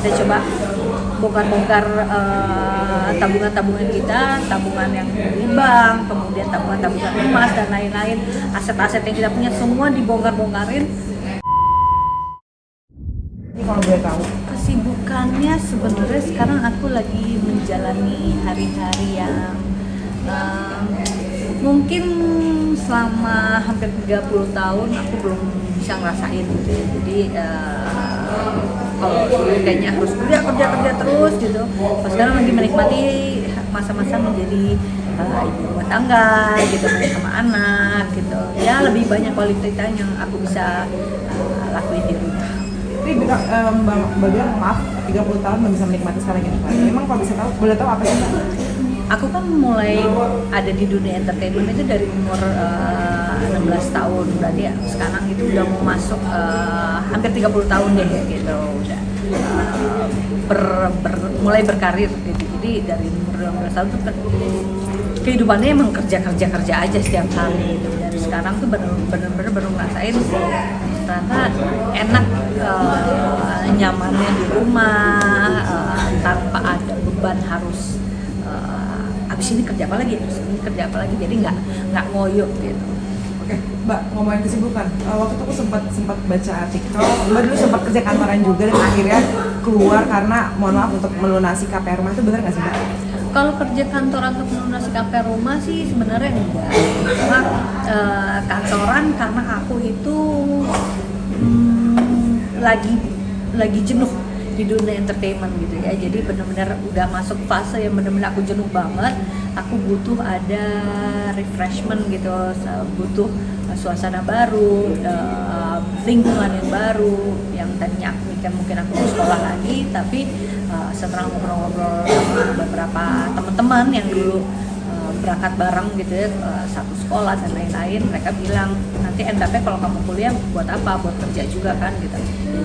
kita coba bongkar-bongkar tabungan-tabungan kita, tabungan yang di bank, kemudian tabungan-tabungan emas dan lain-lain, aset-aset yang kita punya semua dibongkar-bongkarin. Ini kalau boleh tahu, Kesibukannya sebenarnya sekarang aku lagi menjalani hari-hari yang mungkin selama hampir 30 tahun aku belum bisa ngerasain gitu ya. Jadi kalau dulu kayaknya harus kerja terus gitu. Pas sekarang lagi menikmati masa-masa menjadi ibu rumah tangga gitu, main sama anak gitu. Ya lebih banyak quality time yang aku bisa lakuin di rumah. ini Mbak bilang maaf 30 tahun belum bisa menikmati sekarang ini Pak. Emang kalau bisa tahu, boleh tahu apa sih Mbak? Aku kan mulai ada di dunia entertainment itu dari umur 16 tahun, berarti ya sekarang itu udah mau masuk hampir 30 tahun deh gitu, udah mulai berkarir gitu. Jadi dari umur 16 tahun tuh kehidupannya emang kerja aja setiap hari gitu. Dan sekarang tuh bener-bener baru ngerasain ternyata enak, nyamannya di rumah, tanpa ada beban harus abis ini kerja apa lagi, jadi nggak ngoyo gitu. Oke, Mbak, ngomongin kesibukan. Waktu itu aku sempat baca artikel, Mbak dulu sempat kerja kantoran juga dan akhirnya keluar karena mohon maaf untuk melunasi KPR rumah, itu benar nggak sih Mbak? Kalau kerja kantoran untuk melunasi KPR rumah sih sebenarnya enggak. Karena kantoran karena aku itu lagi jenuh di dunia entertainment gitu ya. Jadi benar-benar udah masuk fase yang benar-benar aku jenuh banget. Aku butuh ada refreshment gitu, butuh suasana baru, lingkungan yang baru. Yang tadinya aku mikir mungkin aku mau sekolah lagi, tapi setelah ngobrol-ngobrol sama beberapa teman-teman yang dulu berangkat bareng gitu ya, satu sekolah dan lain-lain, mereka bilang nanti endapnya kalau kamu kuliah buat apa? Buat kerja juga kan gitu. Ya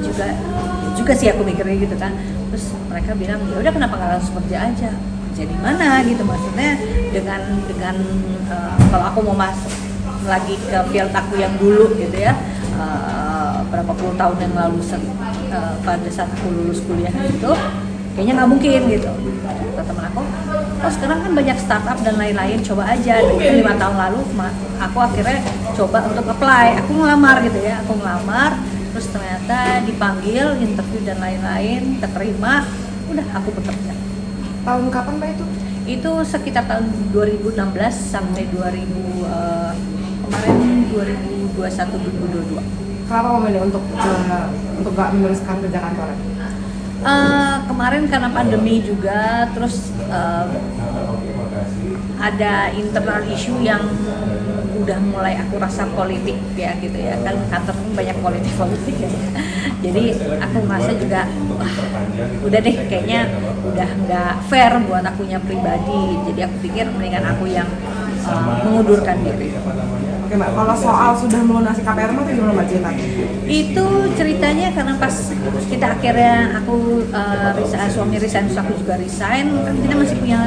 juga sih aku mikirnya gitu kan. Terus mereka bilang ya udah kenapa nggak langsung kerja aja? Kerja di mana gitu, maksudnya dengan kalau aku mau masuk lagi ke field aku yang dulu gitu ya, berapa puluh tahun yang lalu pada saat aku lulus kuliah itu kayaknya nggak mungkin gitu. Kata teman aku, oh sekarang kan banyak startup dan lain-lain, coba aja. Dan itu 5 tahun lalu aku akhirnya coba untuk apply, aku ngelamar gitu ya, terus ternyata dipanggil interview dan lain-lain, keterima, udah aku bekerja. Tahun kapan Mbak itu? Itu sekitar tahun 2016 sampai 2021-2022. Kenapa memilih untuk nggak meneruskan kerja kantoran? Kemarin karena pandemi juga, terus ada internal issue yang udah mulai aku rasa politik ya gitu ya, kan kantor ini banyak politik ya. Jadi aku merasa juga udah deh kayaknya udah nggak fair buat akunya pribadi. Jadi aku pikir mendingan aku yang mengundurkan diri. Oke Mbak, kalau soal sudah melunasi KPR rumah itu gimana Mbak ceritanya? Itu ceritanya karena pas kita akhirnya suami resign, terus aku juga resign, kan kita masih punya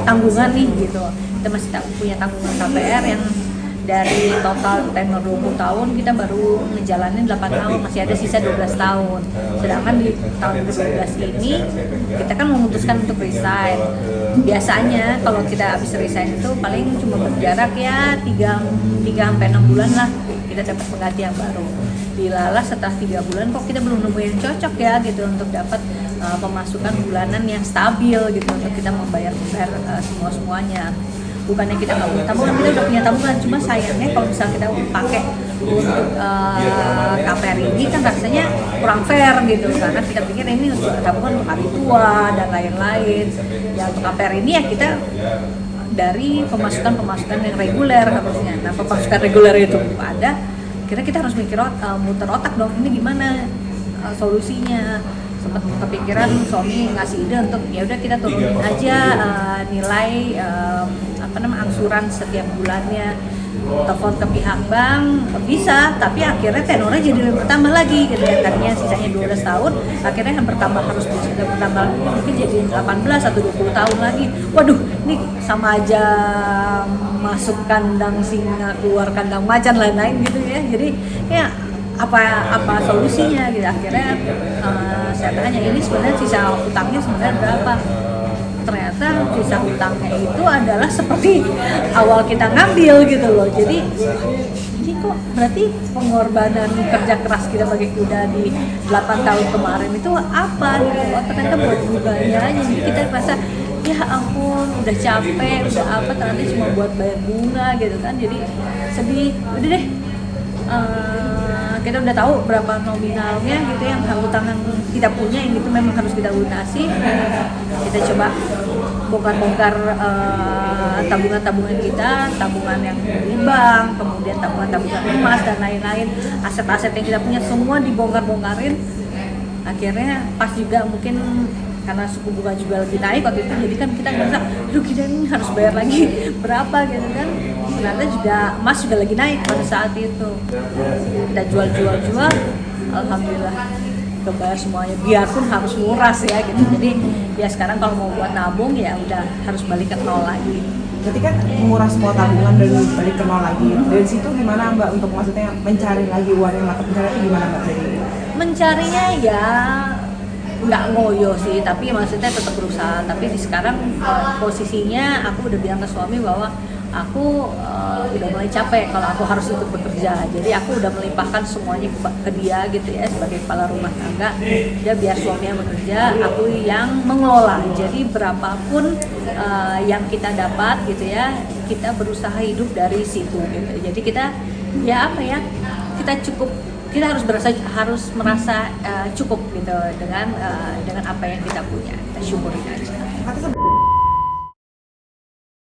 tanggungan nih gitu. Kita masih punya tanggungan KPR yang dari total tenor 20 tahun kita baru ngejalanin 8 tahun, masih ada sisa 12 tahun. Sedangkan di tahun ke-12 ini kita kan memutuskan untuk resign. Biasanya kalau kita habis resign itu paling cuma berjarak ya 3-6 bulan lah kita dapat pengganti yang baru. Dilalah setelah 3 bulan kok kita belum nemu yang cocok ya gitu untuk dapat pemasukan bulanan yang stabil gitu untuk kita membayar semuanya. Bukannya kita nggak punya tabungan, kita udah punya tabungan, cuma sayangnya kalau misalnya kita pakai untuk KPR ini kan rasanya kurang fair gitu, karena kita pikir ini untuk tabungan untuk hari tua dan lain-lain. Ya untuk KPR ini ya kita dari pemasukan yang reguler harusnya. Nah pemasukan reguler itu ada, kira kita harus mikir muter otak dong, ini gimana solusinya. Sempat kepikiran, suami ngasih ide untuk ya udah kita turunin aja nilai angsuran setiap bulannya, telepon ke pihak bank bisa, tapi akhirnya tenornya jadi bertambah lagi gitu ya. Tadinya sisanya 12 tahun, akhirnya yang harus bertambah mungkin jadi 18 atau 20 tahun lagi. Waduh, ini sama aja masuk kandang singa keluar kandang macan lain-lain gitu ya. Jadi ya apa solusinya gitu. Akhirnya saya tanya, ini sebenarnya sisa hutangnya sebenarnya berapa? Ternyata sisa hutangnya itu adalah seperti awal kita ngambil gitu loh. Jadi ini kok berarti pengorbanan kerja keras kita bagi kuda di 8 tahun kemarin itu apa gitu. Oh, ternyata buat bunganya aja. Jadi kita merasa ya ampun udah capek, udah apa, ternyata cuma buat bayar bunga gitu kan. Jadi sedih. Udah deh, kita udah tahu berapa nominalnya gitu yang hutang yang kita punya, yang itu memang harus kita lunasi. Kita coba bongkar-bongkar tabungan-tabungan kita, tabungan yang di bank, kemudian tabungan-tabungan emas dan lain-lain, aset-aset yang kita punya semua dibongkar-bongkarin. Akhirnya pas juga mungkin karena suku bunga juga lagi naik waktu itu, jadi kan kita ngerasa, aduh kita ini harus bayar lagi berapa gitu kan. Ternyata juga emas juga lagi naik pada saat itu. Kita jual, alhamdulillah kebayar semuanya, biarpun harus nguras ya gitu. Jadi ya sekarang kalau mau buat nabung ya udah harus balik ke nol lagi. Berarti kan menguras semua tabungan dan balik ke nol lagi. Dari situ gimana Mbak untuk maksudnya mencari lagi uang yang mata pencarian itu gimana Mbak? Mencarinya ya nggak ngoyo sih, tapi maksudnya tetap berusaha. Tapi di sekarang posisinya aku udah bilang ke suami bahwa aku udah mulai capek kalau aku harus ikut bekerja. Jadi aku udah melimpahkan semuanya ke dia gitu ya, sebagai kepala rumah tangga. Dia biar suaminya bekerja, aku yang mengelola. Jadi berapapun yang kita dapat gitu ya, kita berusaha hidup dari situ gitu. Jadi kita ya apa ya, kita harus merasa cukup gitu dengan apa yang kita punya. Kita syukurin aja.